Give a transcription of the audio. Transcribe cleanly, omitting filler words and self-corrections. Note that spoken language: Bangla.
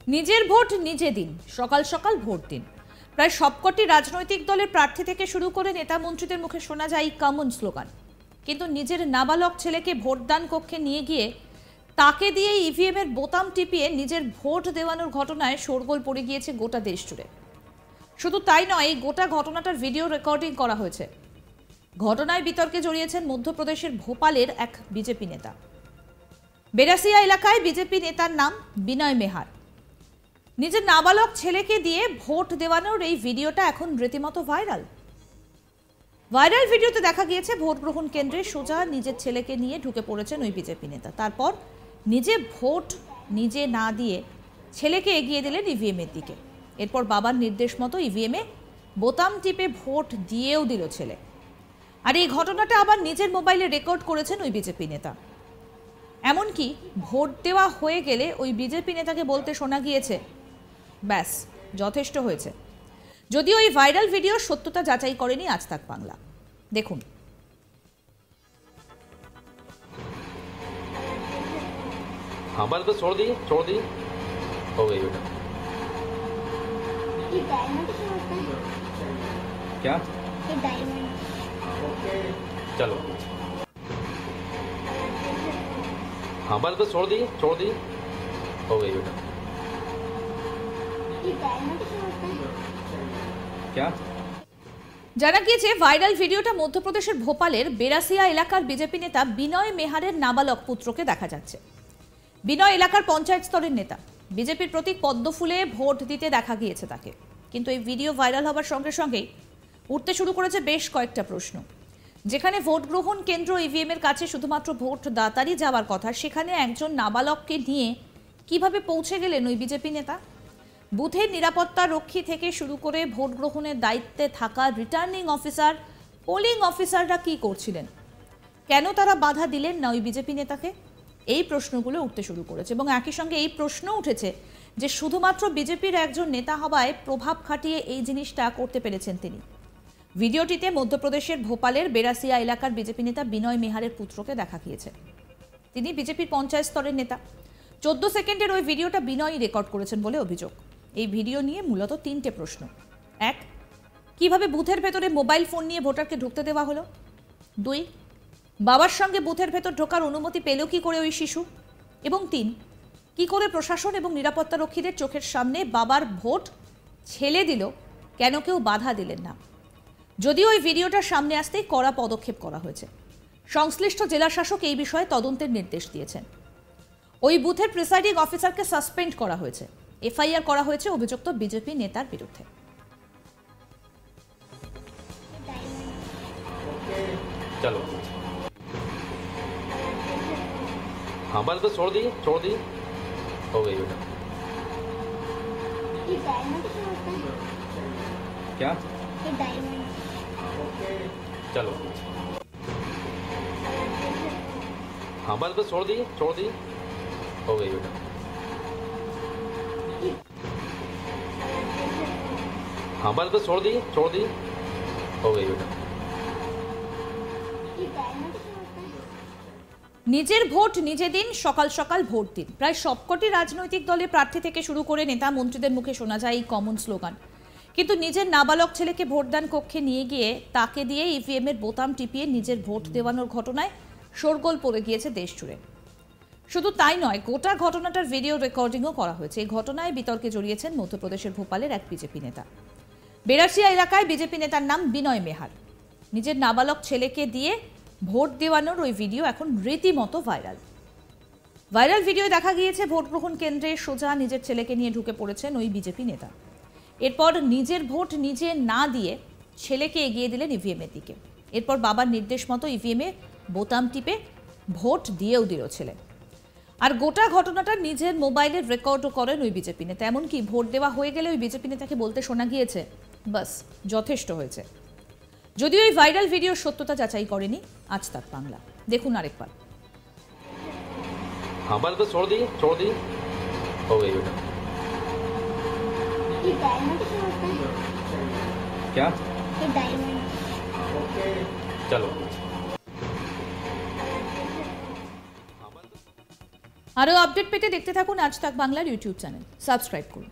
নিজের ভোট নিজে দিন, সকাল সকাল ভোট দিন। প্রায় সবকটি রাজনৈতিক দলের প্রার্থী থেকে শুরু করে নেতা মন্ত্রীদের মুখে শোনা যায় কমন স্লোগান। কিন্তু নিজের নাবালক ছেলেকে ভোটদান কক্ষে নিয়ে গিয়ে তাকে দিয়ে ইভিএম এর বোতাম টিপিয়ে নিজের ভোট দেওয়ানোর ঘটনায় শোরগোল পড়ে গিয়েছে গোটা দেশ জুড়ে। শুধু তাই নয়, এই গোটা ঘটনাটার ভিডিও রেকর্ডিং করা হয়েছে। ঘটনায় বিতর্কে জড়িয়েছেন মধ্যপ্রদেশের ভোপালের এক বিজেপি নেতা। বেরাসিয়া এলাকায় বিজেপি নেতার নাম বিনয় মেহার। নিজের নাবালক ছেলেকে দিয়ে ভোট দেওয়ানোর এই ভিডিওটা এখন রীতিমতো ভাইরাল ভিডিওতে দেখা গিয়েছে ভোট গ্রহণ কেন্দ্রে সোজা নিজের ছেলেকে নিয়ে ঢুকে পড়েছেন ওই বিজেপি নেতা। তারপর নিজে ভোট নিজে না দিয়ে ছেলেকে এগিয়ে দিলেন ইভিএম এর দিকে। এরপর বাবার নির্দেশ মতো ইভিএম এ বোতাম টিপে ভোট দিয়েও দিল ছেলে। আর এই ঘটনাটা আবার নিজের মোবাইলে রেকর্ড করেছেন ওই বিজেপি নেতা। এমনকি ভোট দেওয়া হয়ে গেলে ওই বিজেপি নেতাকে বলতে শোনা গিয়েছে, ব্যাস যথেষ্ট হয়েছে। যদিও এই ভাইরাল ভিডিও সত্যতা যাচাই করেনি আজ তাক বাংলা। দেখুন। हाँ बस बस छोड़ दी हो गई बेटा। क्या चलो हाँ बस बस छोड़ दी हो गई बेटा। क्या জানা গিয়েছে ভাইরাল ভিডিওটা মধ্যপ্রদেশের ভোপালের বেরাসিয়া এলাকার বিজেপি নেতা বিনয় মেহারের নাবালক পুত্রকে দেখা যাচ্ছে। বিনয় এলাকার পঞ্চায়েত স্তরের নেতা। বিজেপির প্রতীক পদ্ম ফুলে ভোট দিতে দেখা গিয়েছে তাকে। কিন্তু এই ভিডিও ভাইরাল হবার সঙ্গে সঙ্গেই উঠতে শুরু করেছে বেশ কয়েকটা প্রশ্ন। যেখানে ভোট গ্রহণ কেন্দ্র ইভিএম এর কাছে শুধুমাত্র ভোট দাতারই যাওয়ার কথা, সেখানে একজন নাবালককে নিয়ে কিভাবে পৌঁছে গেলেন ওই বিজেপি নেতা? বুথের নিরাপত্তা রক্ষী থেকে শুরু করে ভোট গ্রহণের দায়িত্বে থাকা রিটার্নিং অফিসার, পোলিং অফিসাররা কি করছিলেন? কেন তারা বাধা দিলেন না ওই বিজেপি নেতাকে? এই প্রশ্নগুলো উঠতে শুরু করেছে এবং একই সঙ্গে এই প্রশ্ন উঠেছে যে শুধুমাত্র বিজেপির একজন নেতা হওয়ায় প্রভাব খাটিয়ে এই জিনিসটা করতে পেরেছেন তিনি। ভিডিওটিতে মধ্যপ্রদেশের ভোপালের বেরাসিয়া এলাকার বিজেপি নেতা বিনয় মেহারের পুত্রকে দেখা গিয়েছে। তিনি বিজেপির পঞ্চায়েত স্তরের নেতা। 14 সেকেন্ডের ওই ভিডিওটা বিনয়ই রেকর্ড করেছেন বলে অভিযোগ। এই ভিডিও নিয়ে মূলত 3টে প্রশ্ন। 1, কিভাবে বুথের ভেতরে মোবাইল ফোন নিয়ে ভোটারকে ঢুকতে দেওয়া হলো? 2, বাবার সঙ্গে বুথের ভেতর ঢোকার অনুমতি পেল কি করে ওই শিশু? এবং 3, কি করে প্রশাসন এবং নিরাপত্তা রক্ষীদের চোখের সামনে বাবার ভোট ছেলে দিল, কেন কেউ বাধা দিলেন না? যদিও ওই ভিডিওটার সামনে আসতেই কড়া পদক্ষেপ করা হয়েছে। সংশ্লিষ্ট জেলা শাসক এই বিষয়ে তদন্তের নির্দেশ দিয়েছেন। ওই বুথের প্রিসাইডিং অফিসারকে সাসপেন্ড করা হয়েছে। এফআইআর করা হয়েছে অভিযুক্ত বিজেপি নেতার বিরুদ্ধে। चलो हाँ बस बस छोड़ दी हो गई बेटा। क्या चलो हाँ बस बस छोड़ दी हो गई बेटा। हाँ बस बस छोड़ दी हो गई बेटा। নিজের ভোট নিজে দিন, সকাল সকাল ভোট দিন। প্রায় সবকটি রাজনৈতিক দলের প্রার্থী থেকে শুরু করে নেতা মন্ত্রীদের মুখে শোনা যায় এই কমন স্লোগান। কিন্তু নিজের নাবালক ছেলেকে ভোটদান কক্ষে নিয়ে গিয়ে তাকে দিয়ে ইভিএম এর বোতাম টিপিয়ে নিজের ভোট দেওয়ানোর ঘটনায় শোরগোল পড়ে গিয়েছে দেশ জুড়ে। শুধু তাই নয়, গোটা ঘটনাটার ভিডিও রেকর্ডিংও করা হয়েছে। এই ঘটনায় বিতর্কে জড়িয়েছেন মধ্যপ্রদেশের ভোপালের এক বিজেপি নেতা। বেরাসিয়া এলাকায় বিজেপি নেতার নাম বিনয় মেহার। নিজের নাবালক ছেলেকে দিয়ে ভোট দেওয়ানোর ওই ভিডিও এখন রীতিমতো ভাইরাল ভিডিও দেখা গিয়েছে ভোট গ্রহণ কেন্দ্রে সোজা নিজের ছেলেকে নিয়ে ঢুকে পড়েছেন ওই বিজেপি নেতা। এরপর নিজের ভোট নিজে না দিয়ে ছেলেকে এগিয়ে দিলেন ইভিএম এর দিকে। এরপর বাবার নির্দেশ মতো ইভিএম এ বোতাম টিপে ভোট দিয়েও দিল ছেলে। আর গোটা ঘটনাটা নিজের মোবাইলে রেকর্ডও করেন ওই বিজেপি নেতা। এমনকি ভোট দেওয়া হয়ে গেলে ওই বিজেপি নেতাকে বলতে শোনা গিয়েছে, বাস যথেষ্ট হয়েছে। যদিও এই ভাইরাল ভিডিও সত্যতা যাচাই করেনি আজ তাক বাংলা। দেখুন আরেকবার। हाँ बस बस छोड़ दी हो गई बेटा। क्या चलो আরও আপডেট পেতে দেখতে থাকুন আজ তাক বাংলার ইউটিউব চ্যানেল, সাবস্ক্রাইব করুন।